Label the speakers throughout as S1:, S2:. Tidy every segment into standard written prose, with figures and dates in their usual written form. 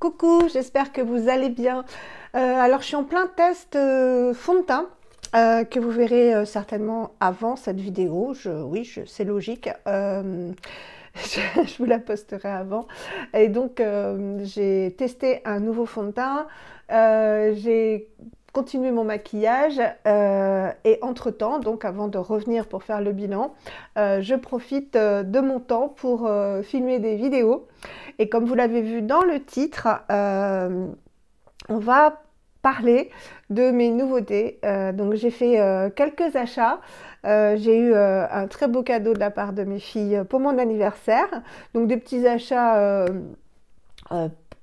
S1: Coucou, j'espère que vous allez bien. Alors, je suis en plein test fond de teint que vous verrez certainement avant cette vidéo. Oui, c'est logique. Je vous la posterai avant. Et donc, j'ai testé un nouveau fond de teint. J'ai continué mon maquillage et entre-temps, donc avant de revenir pour faire le bilan, je profite de mon temps pour filmer des vidéos. Et comme vous l'avez vu dans le titre, on va parler de mes nouveautés. Donc j'ai fait quelques achats. J'ai eu un très beau cadeau de la part de mes filles pour mon anniversaire. Donc des petits achats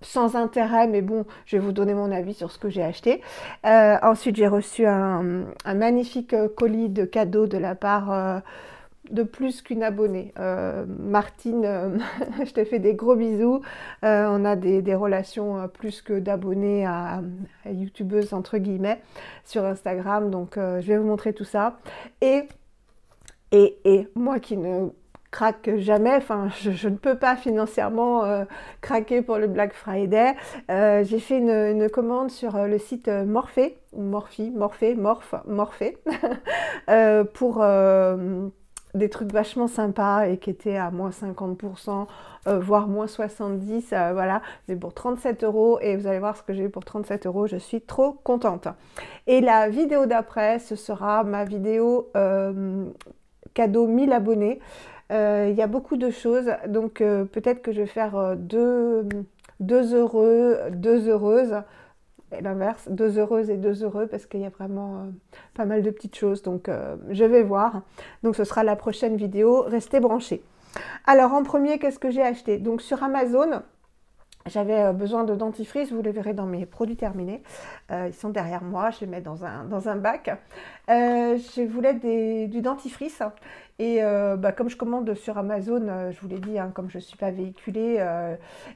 S1: sans intérêt, mais bon, je vais vous donner mon avis sur ce que j'ai acheté. Ensuite, j'ai reçu un magnifique colis de cadeaux de la part de plus qu'une abonnée. Martine, je te fais des gros bisous. On a des relations plus que d'abonnés à youtubeuses entre guillemets sur Instagram, donc je vais vous montrer tout ça. Et moi qui ne craque jamais, enfin je ne peux pas financièrement craquer pour le Black Friday. J'ai fait une commande sur le site Morphée, Morphée, pour des trucs vachement sympas et qui étaient à moins 50%, voire moins 70%, voilà, mais pour 37 € et vous allez voir ce que j'ai eu pour 37 €, je suis trop contente. Et la vidéo d'après, ce sera ma vidéo cadeau 1000 abonnés. Il y a beaucoup de choses, donc peut-être que je vais faire deux heureux, deux heureuses, et l'inverse, deux heureuses et deux heureux, parce qu'il y a vraiment pas mal de petites choses, donc je vais voir. Donc ce sera la prochaine vidéo, restez branchés. Alors en premier, qu'est-ce que j'ai acheté? Donc sur Amazon, j'avais besoin de dentifrice, vous les verrez dans mes produits terminés. Ils sont derrière moi, je les mets dans un bac. Je voulais du dentifrice et comme je commande sur Amazon, je vous l'ai dit, hein, comme je ne suis pas véhiculée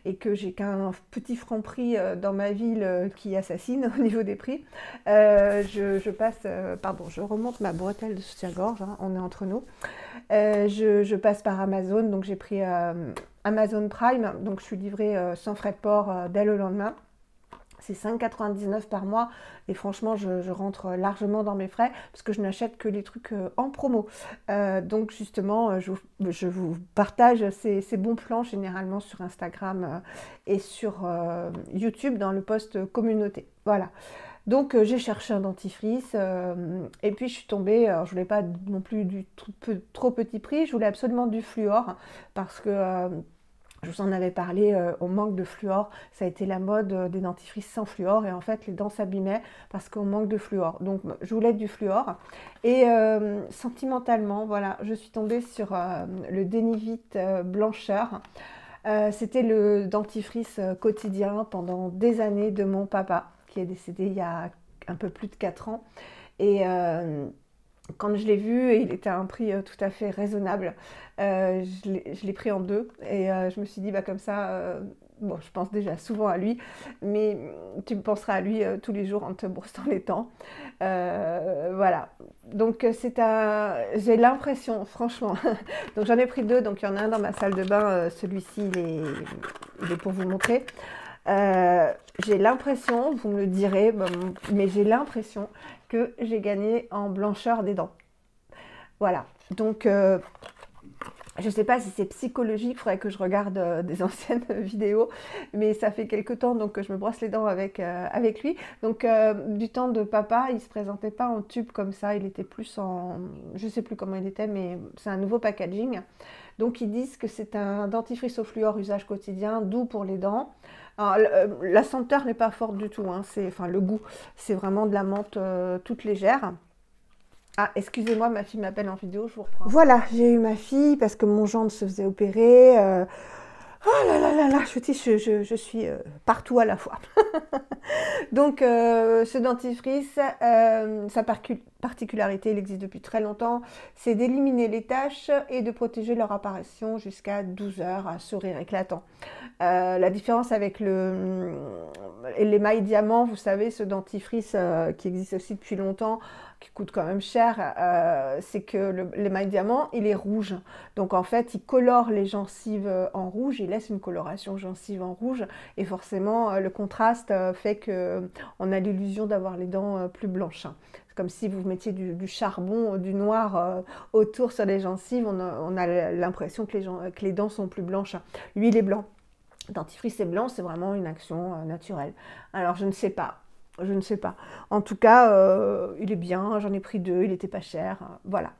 S1: et que j'ai qu'un petit franc prix dans ma ville qui assassine au niveau des prix, je remonte ma bretelle de soutien-gorge, hein, on est entre nous. Je passe par Amazon, donc j'ai pris Amazon Prime, donc je suis livrée sans frais de port dès le lendemain. C'est 5,99 € par mois et franchement je rentre largement dans mes frais parce que je n'achète que les trucs en promo. Donc justement je vous partage ces bons plans généralement sur Instagram et sur YouTube dans le post communauté. Voilà. Donc j'ai cherché un dentifrice et puis je suis tombée, alors je voulais pas non plus du trop petit prix, je voulais absolument du fluor parce que je vous en avais parlé, on manque de fluor, ça a été la mode des dentifrices sans fluor et en fait les dents s'abîmaient parce qu'on manque de fluor. Donc je voulais du fluor et sentimentalement, voilà, je suis tombée sur le Denivite blancheur. C'était le dentifrice quotidien pendant des années de mon papa qui est décédé il y a un peu plus de 4 ans et quand je l'ai vu, il était à un prix tout à fait raisonnable. Je l'ai pris en deux et je me suis dit, comme ça, bon, je pense déjà souvent à lui, mais tu me penseras à lui tous les jours en te brossant les dents. Voilà. Donc j'ai l'impression, franchement, donc j'en ai pris deux, donc il y en a un dans ma salle de bain, celui-ci il est pour vous montrer. J'ai l'impression, vous me le direz, mais j'ai l'impression que j'ai gagné en blancheur des dents. Voilà, donc je ne sais pas si c'est psychologique, il faudrait que je regarde des anciennes vidéos, mais ça fait quelques temps donc, que je me brosse les dents avec lui. Donc du temps de papa, il ne se présentait pas en tube comme ça, il était plus en... Je ne sais plus comment il était, mais c'est un nouveau packaging. Donc ils disent que c'est un dentifrice au fluor usage quotidien, doux pour les dents. Alors, la senteur n'est pas forte du tout, hein, enfin le goût, c'est vraiment de la menthe toute légère. Ah, excusez-moi, ma fille m'appelle en vidéo, je vous reprends. Voilà, j'ai eu ma fille parce que mon gendre se faisait opérer. Oh là là là là, je suis partout à la fois. Donc, ce dentifrice, ça particularité, il existe depuis très longtemps, c'est d'éliminer les taches et de protéger leur apparition jusqu'à 12 heures à sourire éclatant. La différence avec l'émail diamant, vous savez, ce dentifrice qui existe aussi depuis longtemps, qui coûte quand même cher, c'est que l'émail diamant, il est rouge. Donc en fait, il colore les gencives en rouge, il laisse une coloration gencive en rouge, et forcément, le contraste fait qu'on a l'illusion d'avoir les dents plus blanches. C'est comme si vous mettiez du charbon, du noir autour sur les gencives, on a l'impression que les dents sont plus blanches. Lui, il est blanc. Dentifrice est blanc, c'est vraiment une action naturelle. Alors, je ne sais pas. Je ne sais pas. En tout cas, il est bien. J'en ai pris 2. Il n'était pas cher. Voilà.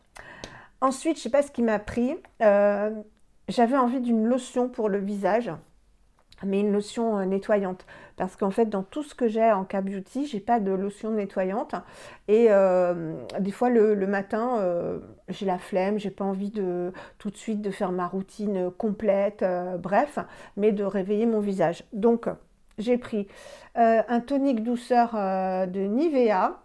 S1: Ensuite, je ne sais pas ce qui m'a pris. J'avais envie d'une lotion pour le visage, mais une lotion nettoyante. Parce qu'en fait, dans tout ce que j'ai en K-Beauty, j'ai pas de lotion nettoyante. Et des fois, le matin, j'ai la flemme, j'ai pas envie tout de suite de faire ma routine complète, bref, mais de réveiller mon visage. Donc, j'ai pris un tonique douceur de Nivea,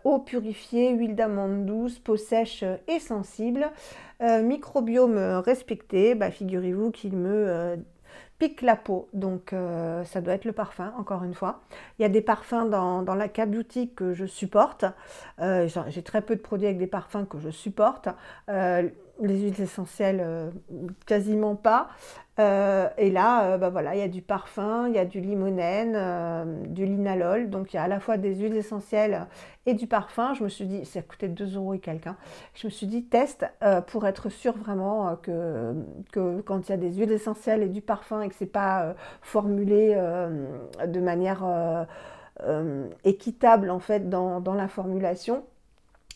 S1: eau purifiée, huile d'amande douce, peau sèche et sensible, microbiome respecté. Bah, figurez-vous qu'il me pique la peau, donc ça doit être le parfum, encore une fois. Il y a des parfums dans la K-Beauty que je supporte. J'ai très peu de produits avec des parfums que je supporte. Les huiles essentielles, quasiment pas. Et là, bah voilà, il y a du parfum, il y a du limonène, du linalol. Donc il y a à la fois des huiles essentielles et du parfum. Je me suis dit, ça coûtait 2 € et quelqu'un. Je me suis dit, teste pour être sûr vraiment que quand il y a des huiles essentielles et du parfum et que c'est pas formulé de manière équitable en fait dans la formulation,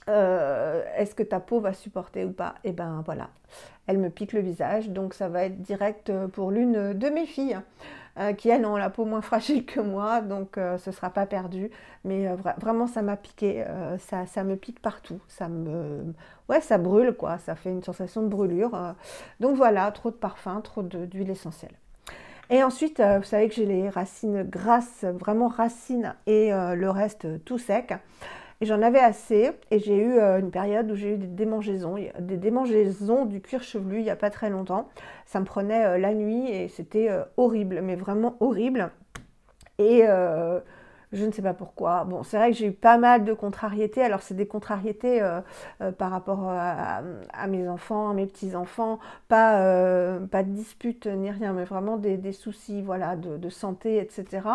S1: est-ce que ta peau va supporter ou pas? Et ben voilà, elle me pique le visage, donc ça va être direct pour l'une de mes filles qui elles ont la peau moins fragile que moi, donc ce sera pas perdu, mais vraiment ça m'a piqué, ça me pique partout, ouais, ça brûle quoi, ça fait une sensation de brûlure, donc voilà, trop de parfum, trop d'huile essentielle. Et ensuite, vous savez que j'ai les racines grasses, vraiment racines, et le reste tout sec. Et j'en avais assez, et j'ai eu une période où j'ai eu des démangeaisons du cuir chevelu il n'y a pas très longtemps. Ça me prenait la nuit et c'était horrible, mais vraiment horrible. Et je ne sais pas pourquoi. Bon, c'est vrai que j'ai eu pas mal de contrariétés. Alors, c'est des contrariétés par rapport à mes enfants, à mes petits-enfants. Pas de disputes ni rien, mais vraiment des soucis voilà, de santé, etc.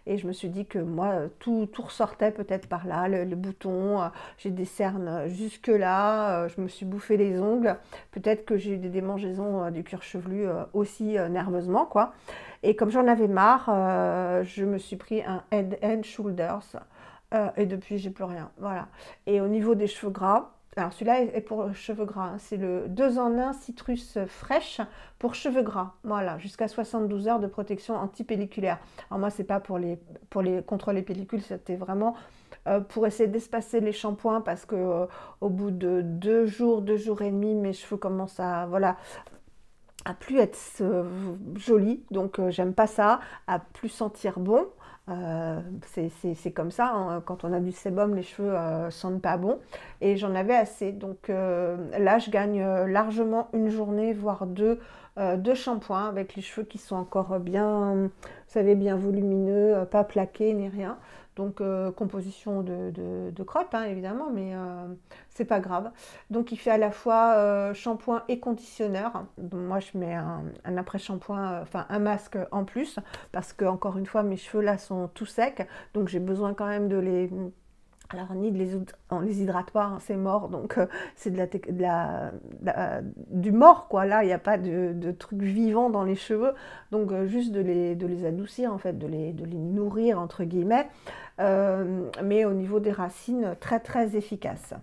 S1: Et je me suis dit que moi, tout ressortait peut-être par là, le bouton. J'ai des cernes jusque-là. Je me suis bouffé les ongles. Peut-être que j'ai eu des démangeaisons du cuir chevelu aussi nerveusement, quoi. Et comme j'en avais marre, je me suis pris un Head and Shoulders et depuis j'ai plus rien. Voilà. Et au niveau des cheveux gras, alors celui-là est pour cheveux gras, hein, c'est le 2 en 1 citrus fraîche pour cheveux gras. Voilà, jusqu'à 72 heures de protection anti-pelliculaire. Alors moi c'est pas contre les pellicules, c'était vraiment pour essayer d'espacer les shampoings parce que au bout de 2 jours et demi, mes cheveux commencent à voilà plus être joli, donc j'aime pas ça, à plus sentir bon. C'est comme ça, hein, quand on a du sébum, les cheveux sentent pas bon. Et j'en avais assez, donc là je gagne largement une journée, voire deux, de shampoing avec les cheveux qui sont encore bien, vous savez, bien volumineux, pas plaqués ni rien. Donc composition de crotte, hein, évidemment, mais c'est pas grave. Donc il fait à la fois shampoing et conditionneur. Donc, moi je mets un après-shampoing, enfin un masque en plus, parce que encore une fois mes cheveux là sont tout secs, donc j'ai besoin quand même de les... Alors on les hydrate pas, hein, c'est mort, donc c'est du mort quoi. Là il n'y a pas de truc vivant dans les cheveux, donc juste de les adoucir en fait, de les nourrir entre guillemets, mais au niveau des racines très très efficace.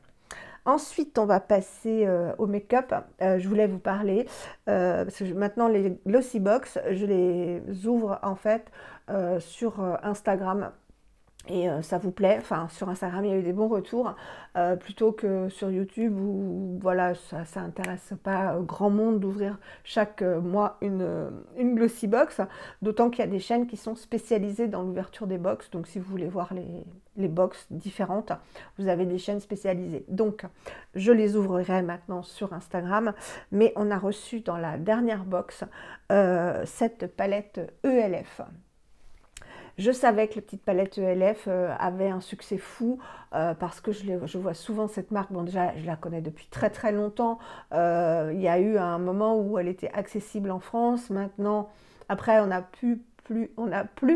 S1: Ensuite, on va passer au make-up. Je voulais vous parler, parce que maintenant les Glossybox, je les ouvre en fait sur Instagram. et ça vous plaît, enfin sur Instagram il y a eu des bons retours, plutôt que sur YouTube où voilà, ça intéresse pas grand monde d'ouvrir chaque mois une Glossy Box, d'autant qu'il y a des chaînes qui sont spécialisées dans l'ouverture des box, donc si vous voulez voir les box différentes, vous avez des chaînes spécialisées. Donc je les ouvrirai maintenant sur Instagram, mais on a reçu dans la dernière box cette palette ELF. Je savais que la petite palette ELF avait un succès fou parce que je vois souvent cette marque. Bon, déjà, je la connais depuis très très longtemps. Il y a eu un moment où elle était accessible en France. Maintenant, après, on n'a plus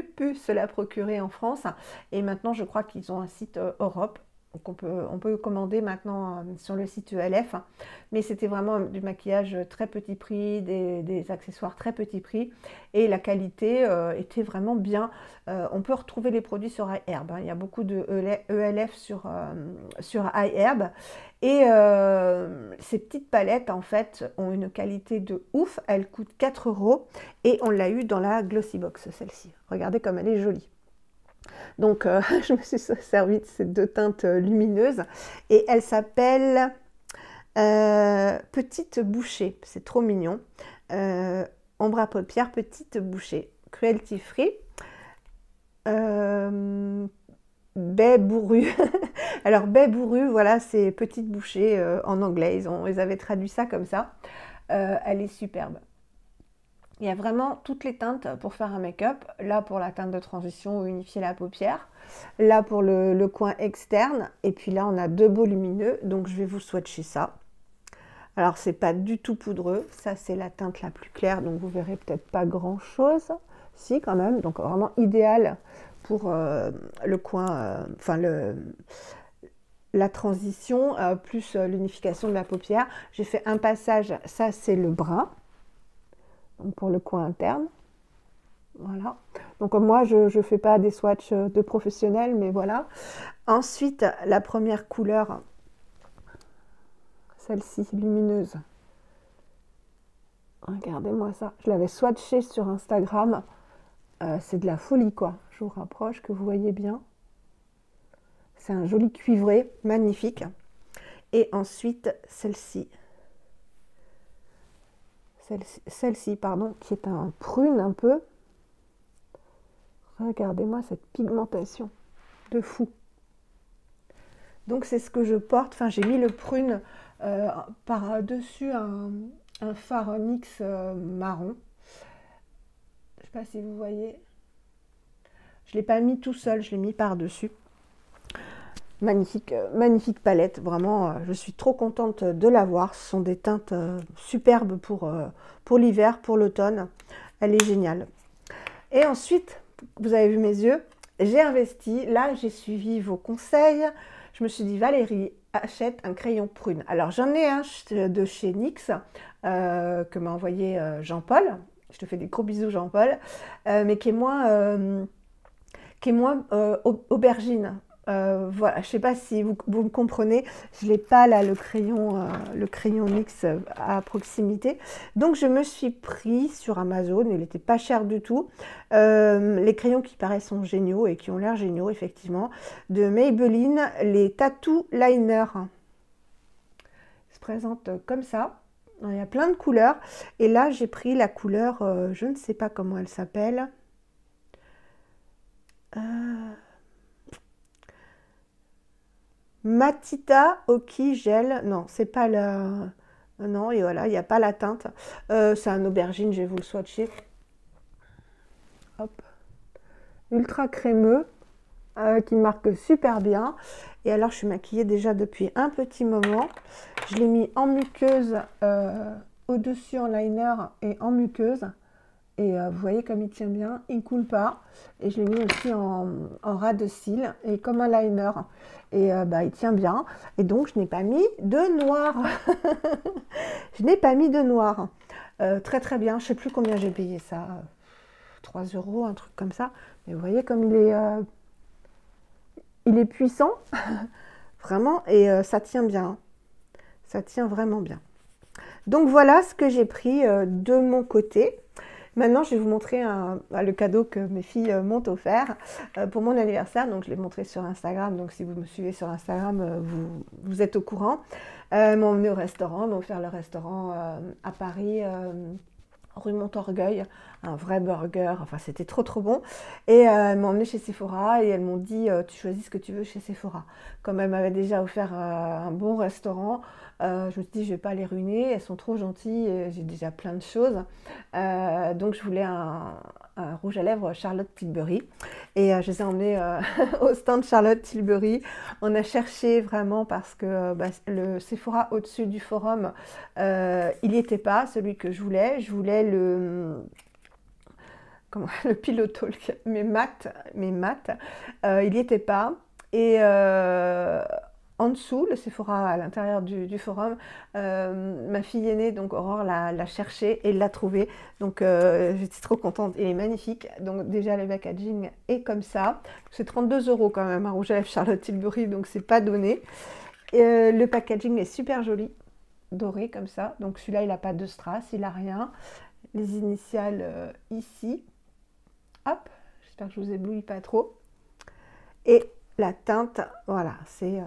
S1: pu se la procurer en France. Et maintenant, je crois qu'ils ont un site Europe. Donc on peut commander maintenant sur le site ELF, mais c'était vraiment du maquillage très petit prix, des accessoires très petit prix, et la qualité était vraiment bien. On peut retrouver les produits sur iHerb, hein. Il y a beaucoup de ELF sur iHerb, et ces petites palettes en fait ont une qualité de ouf. Elles coûtent 4 €, et on l'a eu dans la Glossy Box, celle-ci. Regardez comme elle est jolie. Donc, je me suis servi de ces deux teintes lumineuses et elle s'appelle Petite Bouchée. C'est trop mignon. Ombre à paupières, Petite Bouchée. Cruelty free. Baie bourrue. Alors, baie bourrue, voilà, c'est Petite Bouchée en anglais. Ils avaient traduit ça comme ça. Elle est superbe. Il y a vraiment toutes les teintes pour faire un make-up. Là pour la teinte de transition ou unifier la paupière. Là pour le coin externe. Et puis là on a deux beaux lumineux. Donc je vais vous swatcher ça. Alors c'est pas du tout poudreux. Ça c'est la teinte la plus claire. Donc vous verrez peut-être pas grand chose. Si quand même. Donc vraiment idéal pour le coin. Enfin la transition plus l'unification de la paupière. J'ai fait un passage. Ça c'est le brun. Pour le coin interne, voilà. Donc moi je fais pas des swatchs de professionnels, mais voilà. Ensuite la première couleur, celle-ci lumineuse, regardez-moi ça, je l'avais swatché sur Instagram, c'est de la folie quoi. Je vous rapproche que vous voyez bien, c'est un joli cuivré magnifique. Et ensuite celle-ci, pardon, qui est un prune un peu. Regardez-moi cette pigmentation de fou. Donc c'est ce que je porte. Enfin, j'ai mis le prune par-dessus un fard NYX marron. Je ne sais pas si vous voyez. Je ne l'ai pas mis tout seul, je l'ai mis par-dessus. Magnifique, magnifique palette, vraiment, je suis trop contente de l'avoir. Ce sont des teintes superbes pour l'hiver, pour l'automne. Elle est géniale. Et ensuite, vous avez vu mes yeux, j'ai investi. Là, j'ai suivi vos conseils. Je me suis dit, Valérie, achète un crayon prune. Alors, j'en ai un de chez NYX que m'a envoyé Jean-Paul. Je te fais des gros bisous, Jean-Paul. Mais qui est moins aubergine. Voilà, je ne sais pas si vous me comprenez, je n'ai pas là le crayon NYX à proximité, donc je me suis pris sur Amazon, il n'était pas cher du tout, les crayons qui paraissent sont géniaux et qui ont l'air géniaux effectivement, de Maybelline, les Tattoo Liner. Ils se présentent comme ça, il y a plein de couleurs, et là j'ai pris la couleur, je ne sais pas comment elle s'appelle, Matita Oki Gel, non, c'est pas la... Non, et voilà, il n'y a pas la teinte. C'est un aubergine, je vais vous le swatcher. Hop. Ultra crémeux, qui marque super bien. Et alors, je suis maquillée déjà depuis un petit moment. Je l'ai mis en muqueuse, au-dessus en liner et en muqueuse. Et vous voyez comme il tient bien, il ne coule pas. Et je l'ai mis aussi en ras de cils et comme un liner. Et il tient bien. Et donc je n'ai pas mis de noir. Je n'ai pas mis de noir. Très très bien. Je ne sais plus combien j'ai payé ça. 3 €, un truc comme ça. Mais vous voyez comme il est puissant. Vraiment. Et ça tient bien. Ça tient vraiment bien. Donc voilà ce que j'ai pris de mon côté. Maintenant, je vais vous montrer le cadeau que mes filles m'ont offert pour mon anniversaire. Donc, je l'ai montré sur Instagram. Donc, si vous me suivez sur Instagram, vous êtes au courant. Elles m'ont emmené au restaurant, m'ont offert le restaurant à Paris, rue Montorgueil, un vrai burger. Enfin, c'était trop trop bon. Et elles m'ont emmené chez Sephora et elles m'ont dit tu choisis ce que tu veux chez Sephora. Comme elles m'avaient déjà offert un bon restaurant, je me suis dit je vais pas les ruiner. Elles sont trop gentilles. J'ai déjà plein de choses. Donc, je voulais un rouge à lèvres Charlotte Tilbury. Et je les ai emmenés au stand Charlotte Tilbury. On a cherché vraiment parce que le Sephora au-dessus du forum, il n'y était pas, celui que je voulais. Je voulais le Pillow Talk, mais mat, il n'y était pas. Et en dessous, le Sephora à l'intérieur du forum, ma fille aînée, donc Aurore, l'a cherché et l'a trouvé. Donc j'étais trop contente. Il est magnifique. Donc déjà le packaging est comme ça. C'est 32 € quand même, un rouge à lèvres Charlotte Tilbury, donc c'est pas donné. Le packaging est super joli, doré comme ça. Donc celui-là, il n'a pas de strass, il n'a rien. Les initiales ici. Hop, j'espère que je vous éblouis pas trop. Et la teinte, voilà, c'est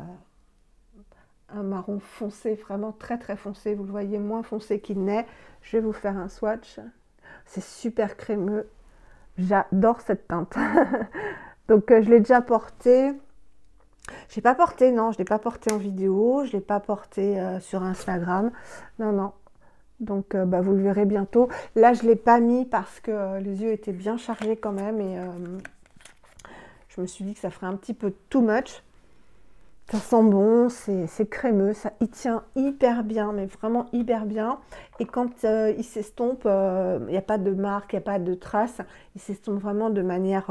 S1: un marron foncé, vraiment très très foncé. Vous le voyez moins foncé qu'il n'est. Je vais vous faire un swatch. C'est super crémeux. J'adore cette teinte. Donc je l'ai déjà porté. Je l'ai pas porté, non, je l'ai pas porté en vidéo. Je l'ai pas porté sur Instagram. Non, non. Donc vous le verrez bientôt. Là, je ne l'ai pas mis parce que les yeux étaient bien chargés quand même. Et je me suis dit que ça ferait un petit peu too much. Ça sent bon, c'est crémeux, il tient hyper bien, mais vraiment hyper bien. Et quand il s'estompe, il n'y a pas de marque, il n'y a pas de traces. Il s'estompe vraiment de manière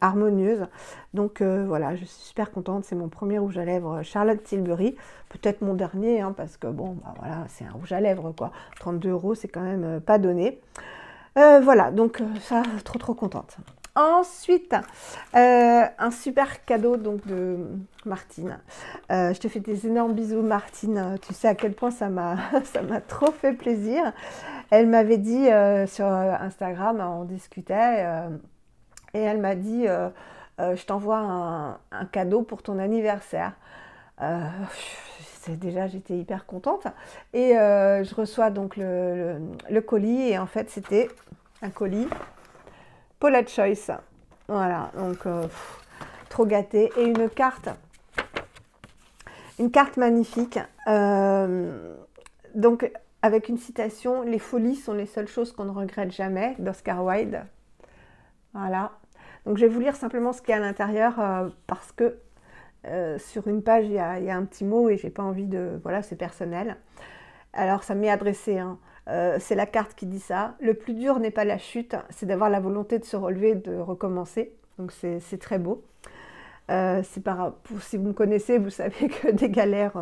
S1: harmonieuse. Donc voilà, je suis super contente. C'est mon premier rouge à lèvres Charlotte Tilbury. Peut-être mon dernier, hein, parce que bon, voilà, c'est un rouge à lèvres, quoi. 32 €, c'est quand même pas donné. Voilà, donc ça, trop trop contente. Ensuite, un super cadeau donc de Martine. Je te fais des énormes bisous, Martine. Tu sais à quel point ça m'a trop fait plaisir. Elle m'avait dit sur Instagram, on discutait, et elle m'a dit je t'envoie un cadeau pour ton anniversaire. Déjà, j'étais hyper contente. Et je reçois donc le colis, et en fait, c'était un colis Paula Choice, voilà, donc trop gâtée. Et une carte magnifique, donc avec une citation: les folies sont les seules choses qu'on ne regrette jamais, d'Oscar Wilde. Voilà, donc je vais vous lire simplement ce qu'il y a à l'intérieur parce que sur une page il y a un petit mot et j'ai pas envie de, voilà, c'est personnel. Alors ça m'est adressé, hein. C'est la carte qui dit ça. Le plus dur n'est pas la chute, c'est d'avoir la volonté de se relever et de recommencer. Donc c'est très beau. Si vous me connaissez, vous savez que des galères,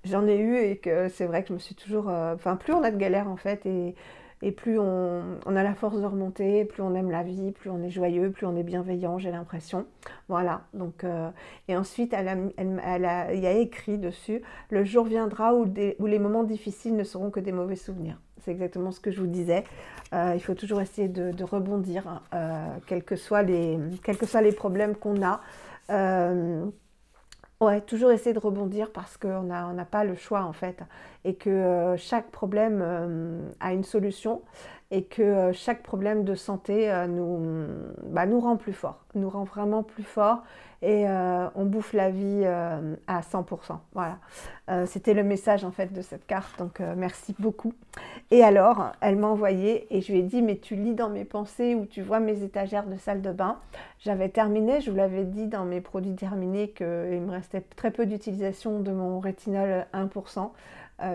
S1: j'en ai eu, et que c'est vrai que je me suis toujours... Enfin, plus on a de galères en fait, et plus on a la force de remonter, plus on aime la vie, plus on est joyeux, plus on est bienveillant, j'ai l'impression. Voilà, donc... et ensuite, il y a écrit dessus: le jour viendra où les moments difficiles ne seront que des mauvais souvenirs. C'est exactement ce que je vous disais. Il faut toujours essayer de rebondir, quels que soient les problèmes qu'on a. Ouais, toujours essayer de rebondir parce qu'on n'a pas le choix en fait, et que chaque problème a une solution, et que chaque problème de santé nous rend plus fort, nous rend vraiment plus fort, et on bouffe la vie à 100%. Voilà, c'était le message en fait de cette carte, donc merci beaucoup. Et alors, elle m'a envoyé, et je lui ai dit: mais tu lis dans mes pensées, ou tu vois mes étagères de salle de bain. J'avais terminé, je vous l'avais dit dans mes produits terminés, qu'il me restait très peu d'utilisation de mon rétinol 1%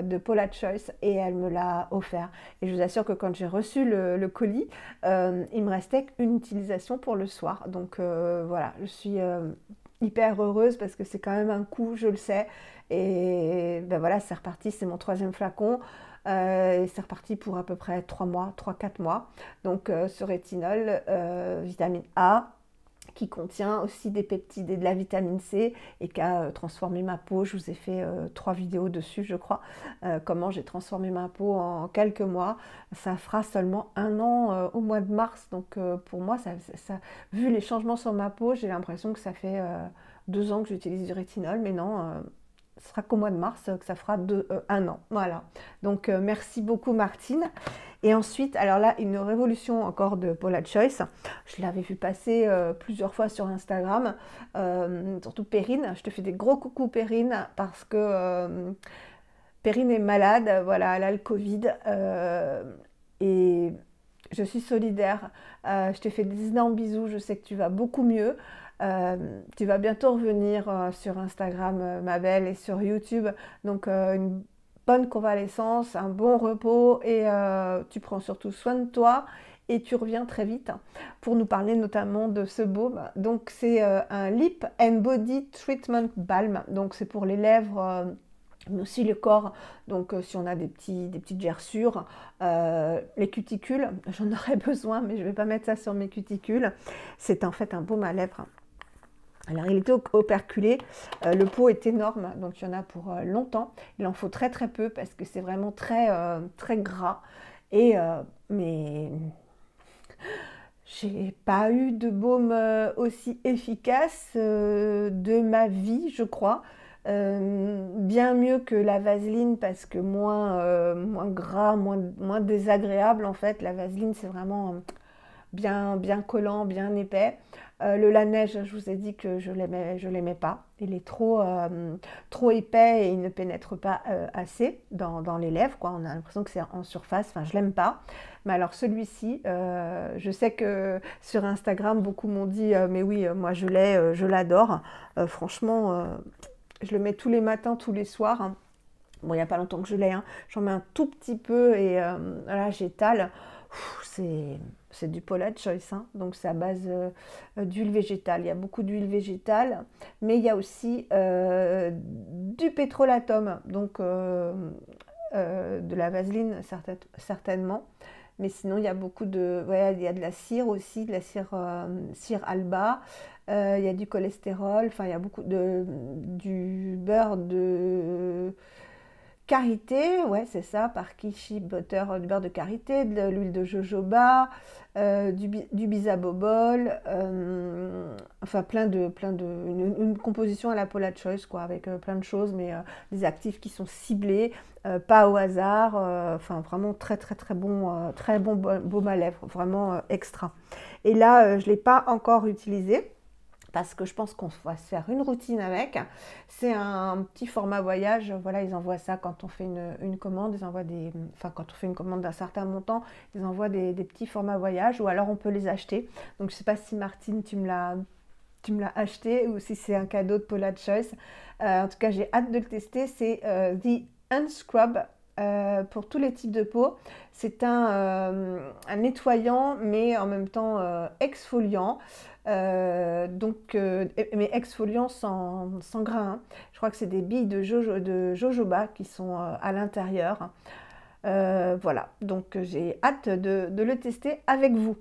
S1: de Paula Choice, et elle me l'a offert. Et je vous assure que quand j'ai reçu le colis, il me restait qu'une utilisation pour le soir. Donc voilà, je suis hyper heureuse parce que c'est quand même un coût, je le sais. Et ben voilà, c'est reparti, c'est mon 3e flacon. Et c'est reparti pour à peu près 3-4 mois. Donc ce rétinol, vitamine A, qui contient aussi des peptides et de la vitamine C et qui a transformé ma peau. Je vous ai fait 3 vidéos dessus, je crois, comment j'ai transformé ma peau en quelques mois. Ça fera seulement 1 an au mois de mars, donc pour moi, vu les changements sur ma peau, j'ai l'impression que ça fait 2 ans que j'utilise du rétinol, mais non, ce sera qu'au mois de mars que ça fera 1 an. Voilà, donc merci beaucoup Martine. Et ensuite, alors là, une révolution encore de Paula Choice. Je l'avais vu passer plusieurs fois sur Instagram, surtout Perrine. Je te fais des gros coucou Perrine, parce que Perrine est malade, voilà, elle a le Covid, et je suis solidaire. Je te fais des énormes bisous, je sais que tu vas beaucoup mieux. Tu vas bientôt revenir sur Instagram, ma belle, et sur YouTube. Donc, une bonne convalescence, un bon repos, et tu prends surtout soin de toi. Et tu reviens très vite pour nous parler notamment de ce baume. Donc, c'est un Lip and Body Treatment Balm. Donc, c'est pour les lèvres, mais aussi le corps. Donc, si on a des petites gerçures, les cuticules, j'en aurais besoin, mais je ne vais pas mettre ça sur mes cuticules. C'est en fait un baume à lèvres. Alors, il était operculé, le pot est énorme, donc il y en a pour longtemps. Il en faut très très peu parce que c'est vraiment très, très gras. Et, mais j'ai pas eu de baume aussi efficace de ma vie, je crois. Bien mieux que la Vaseline parce que moins gras, moins désagréable en fait. La Vaseline, c'est vraiment bien collant, bien épais. Le Laneige, je vous ai dit que je l'aimais pas. Il est trop épais et il ne pénètre pas assez dans les lèvres, quoi. On a l'impression que c'est en surface. Enfin, je l'aime pas. Mais alors celui-ci, je sais que sur Instagram, beaucoup m'ont dit mais oui, moi je l'ai, je l'adore. Franchement, je le mets tous les matins, tous les soirs, hein. Bon, il n'y a pas longtemps que je l'ai, hein. J'en mets un tout petit peu et là j'étale. C'est du Paula Choice, hein. Donc c'est à base d'huile végétale. Il y a beaucoup d'huile végétale, mais il y a aussi du pétrolatum, donc de la vaseline certainement. Mais sinon, il y a beaucoup de... Ouais, il y a de la cire aussi, de la cire alba. Il y a du cholestérol. Enfin, il y a beaucoup du beurre de karité. Ouais, c'est ça, par Kishi Butter, du beurre de karité, de l'huile de jojoba, du bisabobol. Enfin, une composition à la Paula Choice, quoi, avec plein de choses, mais des actifs qui sont ciblés. Pas au hasard, enfin vraiment très bon baume à lèvres, vraiment extra. Et là, je ne l'ai pas encore utilisé parce que je pense qu'on va se faire une routine avec. C'est un petit format voyage, voilà, ils envoient ça quand on fait une commande, quand on fait une commande d'un certain montant, ils envoient des petits formats voyage, ou alors on peut les acheter. Donc je ne sais pas si Martine, tu me l'as acheté, ou si c'est un cadeau de Paula Choice. En tout cas, j'ai hâte de le tester. C'est The Unscrub pour tous les types de peau. C'est un nettoyant, mais en même temps exfoliant. Mais exfoliant sans grain, hein. Je crois que c'est des billes de jojoba qui sont à l'intérieur. Voilà, donc j'ai hâte de le tester avec vous.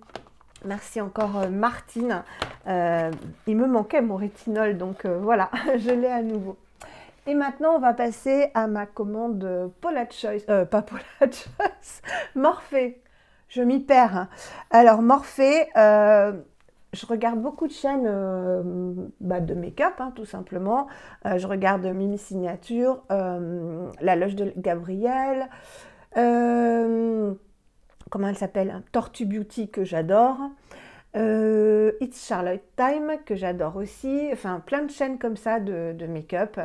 S1: Merci encore Martine. Il me manquait mon rétinol, donc voilà, je l'ai à nouveau. Et maintenant, on va passer à ma commande Paula Choice, pas Paula Choice, Morphe. Je m'y perds, hein. Alors Morphe, je regarde beaucoup de chaînes de make-up, hein, tout simplement. Je regarde Mimi Signature, La Loge de Gabrielle, comment elle s'appelle, Tortue Beauty, que j'adore. It's Charlotte Time, que j'adore aussi. Enfin, plein de chaînes comme ça de make-up.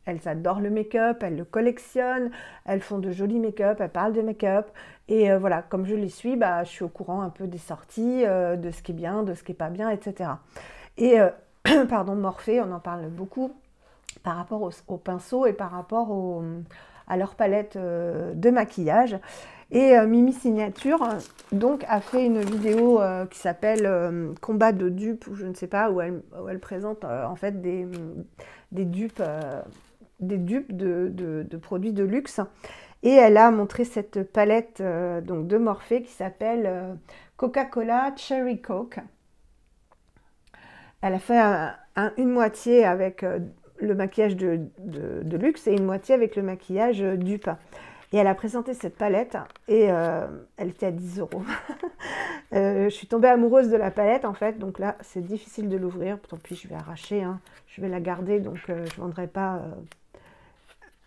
S1: Elles adorent le make-up, elles le collectionnent, elles font de jolis make-up, elles parlent de make-up. Et voilà, comme je les suis, je suis au courant un peu des sorties, de ce qui est bien, de ce qui n'est pas bien, etc. Et, pardon, Morphe, on en parle beaucoup par rapport au pinceau et par rapport à leur palette de maquillage. Et Mimi Signature donc a fait une vidéo qui s'appelle Combat de dupes, ou je ne sais pas, où elle présente en fait des dupes, de produits de luxe. Et elle a montré cette palette donc de Morphe qui s'appelle Coca-Cola Cherry Coke. Elle a fait une moitié avec le maquillage de luxe et une moitié avec le maquillage dupe. Et elle a présenté cette palette et elle était à 10 euros. Je suis tombée amoureuse de la palette en fait, donc là c'est difficile de l'ouvrir. Tant pis, je vais arracher, hein. Je vais la garder, donc je vendrai pas.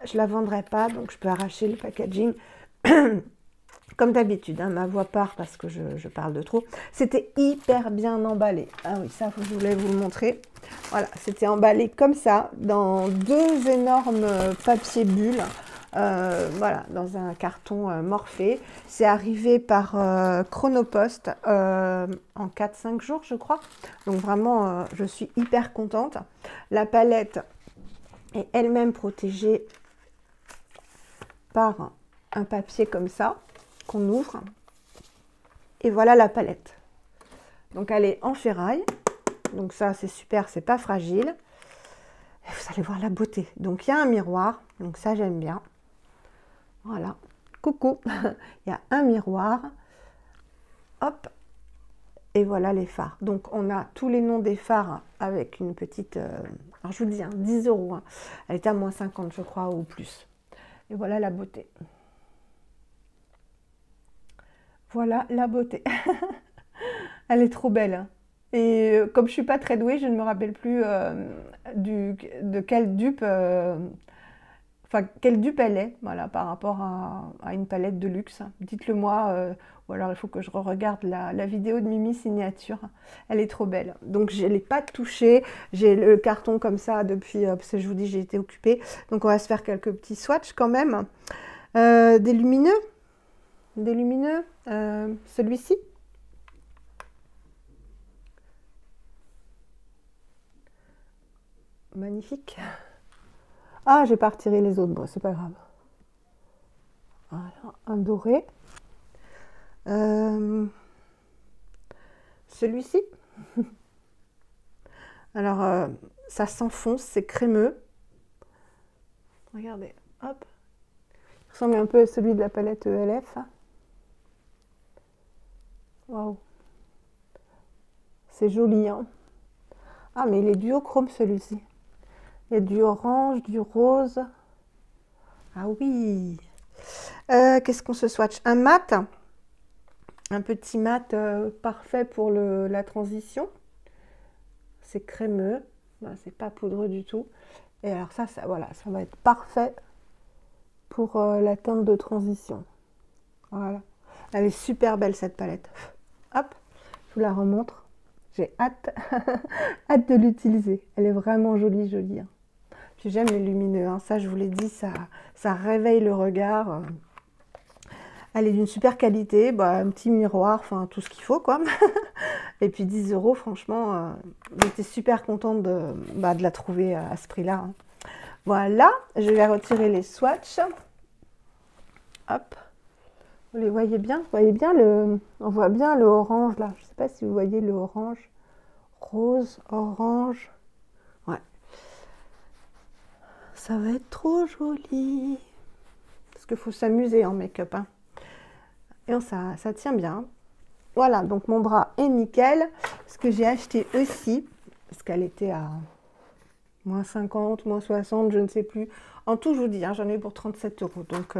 S1: Je la vendrai pas, donc je peux arracher le packaging. Comme d'habitude, hein, ma voix part parce que je parle de trop. C'était hyper bien emballé. Ah oui, ça, je voulais vous le montrer. Voilà, c'était emballé comme ça, dans 2 énormes papiers bulles. Voilà, dans un carton Morphée. C'est arrivé par Chronopost en 4-5 jours, je crois. Donc vraiment, je suis hyper contente. La palette est elle-même protégée par un papier comme ça, qu'on ouvre. Et voilà la palette. Donc elle est en ferraille. Donc ça, c'est super, c'est pas fragile. Et vous allez voir la beauté. Donc il y a un miroir. Donc ça, j'aime bien. Voilà. Coucou. Il y a un miroir. Hop. Et voilà les fards. Donc on a tous les noms des fards avec une petite... alors je vous dis, hein, 10 euros. Hein. Elle était à moins 50, je crois, ou plus. Et voilà la beauté. Voilà la beauté. Elle est trop belle. Hein. Et comme je suis pas très douée, je ne me rappelle plus de quelle dupe, enfin quelle dupe elle est, voilà, par rapport à une palette de luxe. Dites-le moi, ou alors il faut que je re-regarde la vidéo de Mimi Signature. Elle est trop belle. Donc je ne l'ai pas touchée. J'ai le carton comme ça depuis, parce que je vous dis, j'ai été occupée. Donc on va se faire quelques petits swatchs quand même. Des lumineux. Des lumineux. Celui-ci. Magnifique. Ah, j'ai pas retiré les autres. Bon, c'est pas grave. Voilà, un doré. Celui-ci. Alors, ça s'enfonce, c'est crémeux. Regardez, hop. Il ressemble un peu à celui de la palette ELF. Waouh. C'est joli, hein. Ah, mais il est duochrome celui-ci. Il y a du orange, du rose. Ah oui. Qu'est-ce qu'on se swatch? Un mat. Un petit mat parfait pour la transition. C'est crémeux. C'est pas poudreux du tout. Et alors ça, voilà, ça va être parfait pour la teinte de transition. Voilà. Elle est super belle cette palette. Hop, je vous la remontre. J'ai hâte, hâte de l'utiliser. Elle est vraiment jolie, jolie. Hein. Puis j'aime les lumineux. Hein. Ça, je vous l'ai dit, ça réveille le regard. Elle est d'une super qualité. Bah, un petit miroir, enfin tout ce qu'il faut, quoi. Et puis 10 euros, franchement, j'étais super contente de la trouver à ce prix-là. Hein. Voilà, je vais retirer les swatchs. Hop. Vous les voyez bien? Vous voyez bien on voit bien le orange là. Je ne sais pas si vous voyez le orange. Rose, orange. Ouais. Ça va être trop joli. Parce qu'il faut s'amuser en make-up. Hein. Et ça tient bien. Voilà, donc mon bras est nickel. Ce que j'ai acheté aussi, parce qu'elle était à moins 50, moins 60, je ne sais plus. En tout, je vous dis, hein, j'en ai eu pour 37 euros. Donc...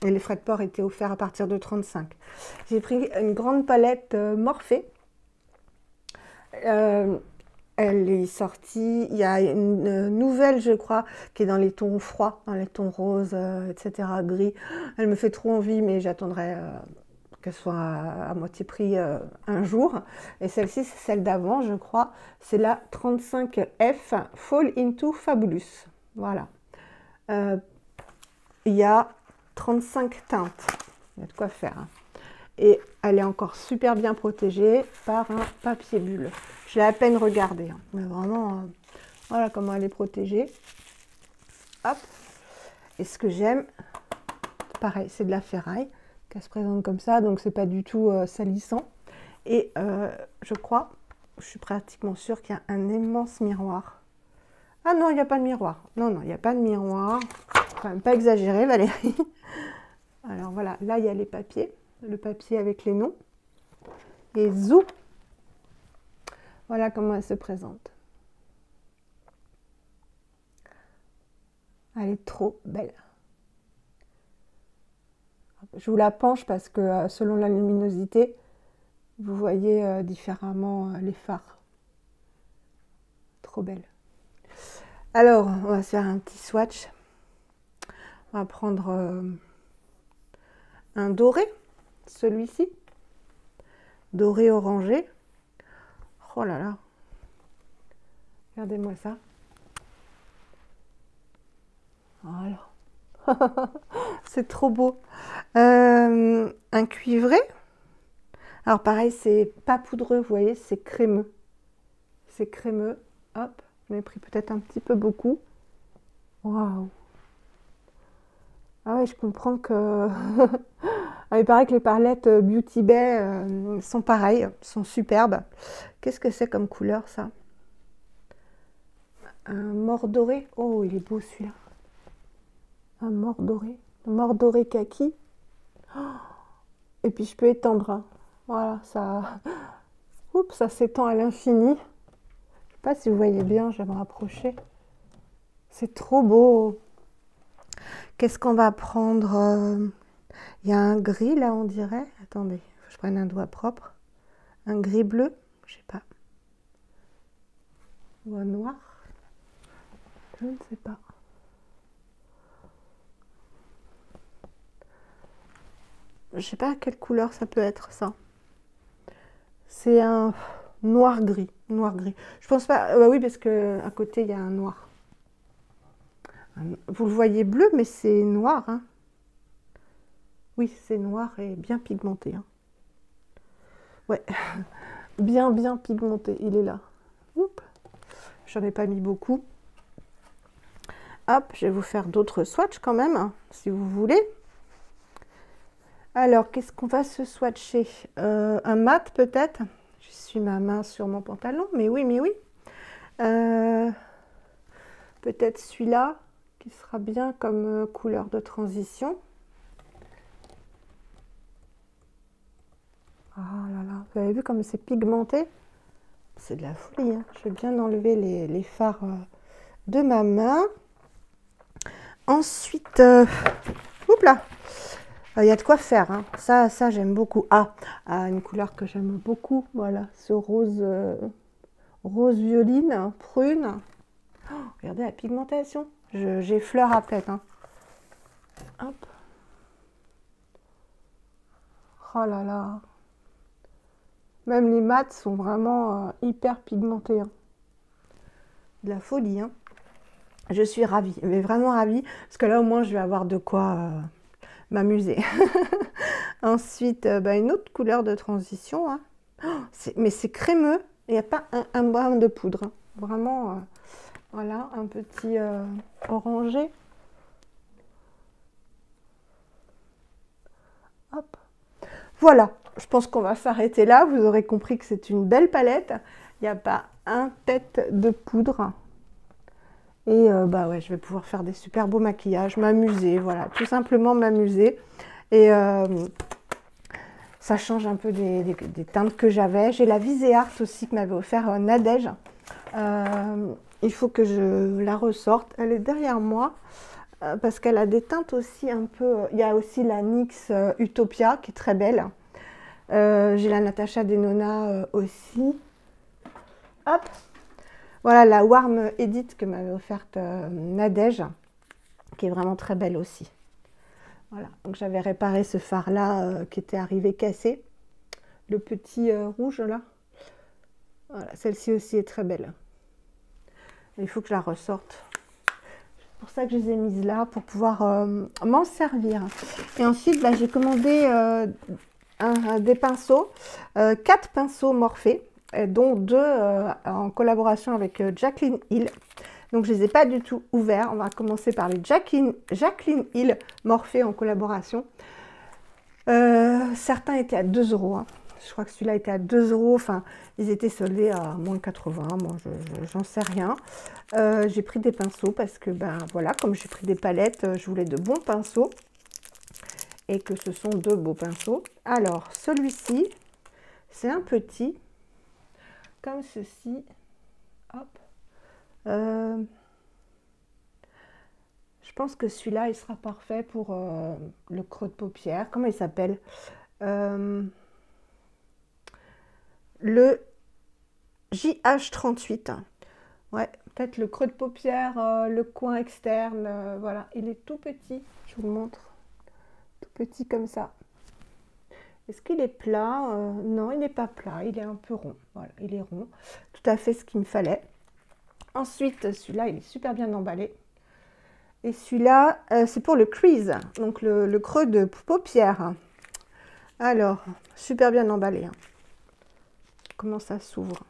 S1: et les frais de port étaient offerts à partir de 35. J'ai pris une grande palette Morphée. Elle est sortie. Il y a une nouvelle, je crois, qui est dans les tons froids, dans les tons roses, etc., gris. Elle me fait trop envie, mais j'attendrai qu'elle soit à moitié prix un jour. Et celle-ci, c'est celle d'avant, je crois. C'est la 35F Fall Into Fabulous. Voilà. Il y a 35 teintes, il y a de quoi faire. Hein. Et elle est encore super bien protégée par un papier bulle. Je l'ai à peine regardé, hein. Mais vraiment, voilà comment elle est protégée. Hop. Et ce que j'aime, pareil, c'est de la ferraille, qu'elle se présente comme ça, donc c'est pas du tout salissant. Et je crois, je suis pratiquement sûre qu'il y a un immense miroir. Ah non, il n'y a pas de miroir. Non, non, il n'y a pas de miroir. Quand même pas exagéré, Valérie. Alors voilà, là il y a les papiers, le papier avec les noms. Et zou, Voilà comment elle se présente. Elle est trop belle. Je vous la penche parce que selon la luminosité, vous voyez différemment les phares. Trop belle. Alors, on va faire un petit swatch. On va prendre un doré, celui-ci. Doré orangé. Oh là là. Regardez-moi ça. Voilà. C'est trop beau. Un cuivré. Alors pareil, c'est pas poudreux, vous voyez, c'est crémeux. C'est crémeux. Hop, j'en ai pris peut-être un petit peu beaucoup. Waouh. Ah ouais, je comprends que... Ah, il paraît que les palettes Beauty Bay sont pareilles, sont superbes. Qu'est-ce que c'est comme couleur, ça? Un mort doré. Oh, il est beau, celui-là. Un mort doré. Un mort doré kaki. Oh. Et puis, je peux étendre. Hein. Voilà, ça... Oups, ça s'étend à l'infini. Je sais pas si vous voyez bien, je vais me rapprocher. C'est trop beau. Qu'est-ce qu'on va prendre? Il y a un gris là, on dirait. Attendez, faut que je prenne un doigt propre. Un gris bleu, je sais pas. Ou un noir. Je ne sais pas. Je sais pas quelle couleur ça peut être ça. C'est un noir gris. Noir gris. Je pense pas. Bah oui, parce que à côté il y a un noir. Vous le voyez bleu, mais c'est noir. Hein. Oui, c'est noir et bien pigmenté. Hein. Ouais, bien pigmenté. Il est là. Oups. J'en ai pas mis beaucoup. Hop, je vais vous faire d'autres swatchs quand même, hein, si vous voulez. Alors, qu'est-ce qu'on va se swatcher? Un mat peut-être. Je suis ma main sur mon pantalon, mais oui, mais oui. Peut-être celui-là, qui sera bien comme couleur de transition. Ah là là, vous avez vu comme c'est pigmenté? C'est de la folie. Hein. Je vais bien enlever les fards de ma main. Ensuite, oups là, il y a de quoi faire. Hein. Ça j'aime beaucoup. Ah, une couleur que j'aime beaucoup. Voilà, ce rose, rose violine, prune. Oh, regardez la pigmentation. J'effleure à peine. Hein. Hop. Oh là là. Même les mats sont vraiment hyper pigmentés. Hein. De la folie. Hein. Je suis ravie, mais vraiment ravie. Parce que là, au moins, je vais avoir de quoi m'amuser. Ensuite, une autre couleur de transition. Hein. Oh, mais c'est crémeux. Il n'y a pas un brin de poudre. Hein. Vraiment, voilà, un petit orangé. Hop. Voilà, je pense qu'on va s'arrêter là. Vous aurez compris que c'est une belle palette. Il n'y a pas un tête de poudre. Et ouais, je vais pouvoir faire des super beaux maquillages, m'amuser, voilà, tout simplement m'amuser. Et ça change un peu des teintes que j'avais. J'ai la Visée Art aussi que m'avait offert Nadège. Il faut que je la ressorte. Elle est derrière moi parce qu'elle a des teintes aussi un peu... Il y a aussi la NYX Utopia qui est très belle. J'ai la Natasha Denona aussi. Hop! Voilà la Warm Edit que m'avait offerte Nadège, qui est vraiment très belle aussi. Voilà, donc j'avais réparé ce fard-là qui était arrivé cassé. Le petit rouge là. Voilà, celle-ci aussi est très belle. Et il faut que je la ressorte. C'est pour ça que je les ai mises là, pour pouvoir m'en servir. Et ensuite, j'ai commandé des pinceaux, 4 pinceaux Morphe, dont 2 en collaboration avec Jaclyn Hill. Donc je ne les ai pas du tout ouverts. On va commencer par les Jaclyn Hill Morphe en collaboration. Certains étaient à 2 €. Hein. Je crois que celui-là était à 2 €. Enfin, ils étaient soldés à moins 80. Moi, j'en sais rien. J'ai pris des pinceaux parce que, voilà, comme j'ai pris des palettes, je voulais de bons pinceaux. Et que ce sont 2 beaux pinceaux. Alors, celui-ci, c'est un petit. comme ceci. Hop. Je pense que celui-là, il sera parfait pour le creux de paupière. Comment il s'appelle? Le JH38. Ouais, peut-être le creux de paupière, le coin externe. Voilà, il est tout petit. Je vous le montre. Tout petit comme ça. Est-ce qu'il est plat? Non, il n'est pas plat. Il est un peu rond. Voilà, il est rond. Tout à fait ce qu'il me fallait. Ensuite, celui-là, il est super bien emballé. Et celui-là, c'est pour le crease, donc le creux de paupière. Alors, super bien emballé. Hein. Comment ça s'ouvre?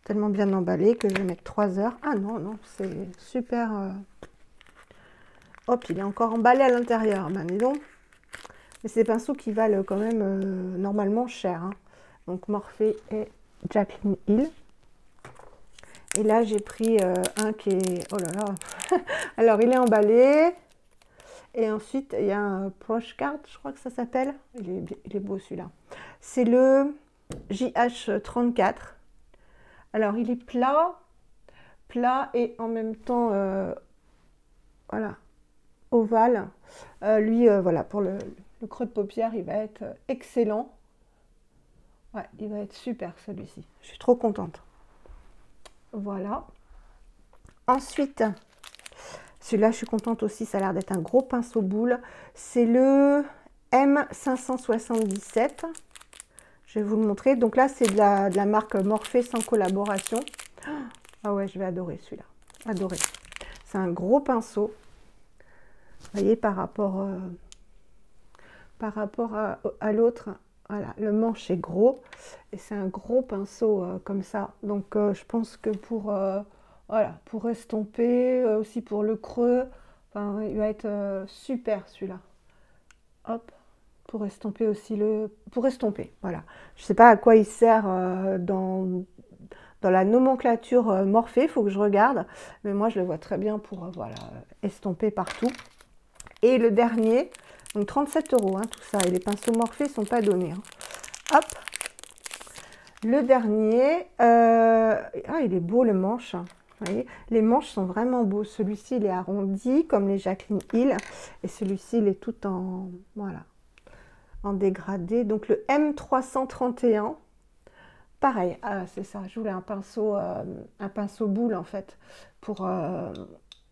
S1: Tellement bien emballé que je vais mettre 3 heures. Ah non, non, c'est super. Hop, il est encore emballé à l'intérieur. Ben, dis donc. Mais c'est des pinceaux qui valent quand même normalement cher. Hein. Donc, Morphe et Jaclyn Hill. Et là, j'ai pris un qui est... Oh là là. Alors, il est emballé. Et ensuite, il y a un Poshcard, je crois que ça s'appelle. Il est beau celui-là. C'est le JH34. Alors, il est plat et en même temps, voilà, ovale. Lui, voilà, pour le creux de paupière, il va être excellent. Ouais, il va être super celui-ci. Je suis trop contente. Voilà. Ensuite, celui-là, je suis contente aussi. Ça a l'air d'être un gros pinceau boule. C'est le M577. Je vais vous le montrer. Donc là, c'est de la marque Morphe sans collaboration. Ah ouais, je vais adorer celui-là. Adorer. C'est un gros pinceau. Vous voyez, par rapport à l'autre, voilà, le manche est gros. Et c'est un gros pinceau comme ça. Donc, je pense que voilà, pour estomper, aussi pour le creux, enfin, il va être super celui-là. Hop. Pour estomper aussi pour estomper, voilà. Je ne sais pas à quoi il sert dans la nomenclature Morphe, il faut que je regarde, mais moi je le vois très bien pour voilà, estomper partout. Et le dernier, donc 37 €, hein, tout ça, et les pinceaux Morphe ne sont pas donnés. Hein. Hop, le dernier, ah il est beau le manche, vous voyez, les manches sont vraiment beaux. Celui-ci il est arrondi comme les Jaclyn Hill, et celui-ci il est tout en, voilà, en dégradé. Donc le M331, pareil, c'est ça, je voulais un pinceau boule en fait, pour,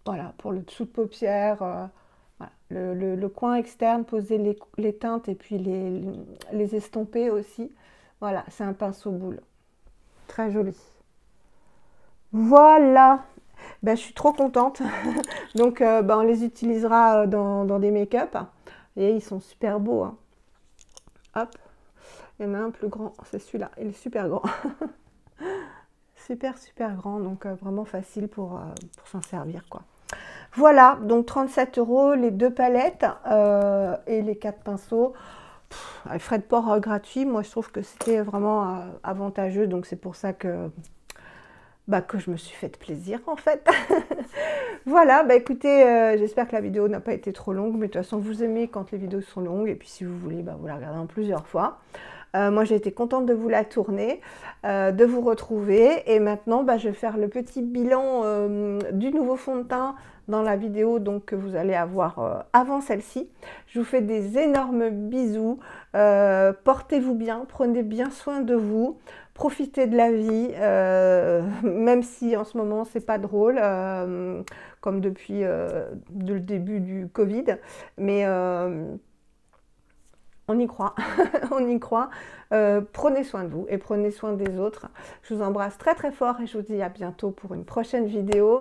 S1: voilà, pour le dessous de paupière, voilà. Le coin externe, poser les teintes et puis les estomper aussi. Voilà, c'est un pinceau boule, très joli. Voilà, ben, je suis trop contente. Donc ben, on les utilisera dans des make-up, et ils sont super beaux. Hein. Hop, il y en a un plus grand, c'est celui-là, il est super grand. super grand, donc vraiment facile pour s'en servir, quoi. Voilà, donc 37 € les 2 palettes et les 4 pinceaux. Frais de port gratuit, moi je trouve que c'était vraiment avantageux, donc c'est pour ça que je me suis fait plaisir en fait. Voilà, bah écoutez, j'espère que la vidéo n'a pas été trop longue, mais de toute façon vous aimez quand les vidéos sont longues, et puis si vous voulez, vous la regardez en plusieurs fois. Moi j'ai été contente de vous la tourner, de vous retrouver, et maintenant je vais faire le petit bilan du nouveau fond de teint dans la vidéo donc, que vous allez avoir avant celle-ci. Je vous fais des énormes bisous, portez-vous bien, prenez bien soin de vous, profitez de la vie, même si en ce moment c'est pas drôle, comme depuis le début du Covid, mais on y croit, on y croit. Prenez soin de vous et prenez soin des autres. Je vous embrasse très très fort et je vous dis à bientôt pour une prochaine vidéo.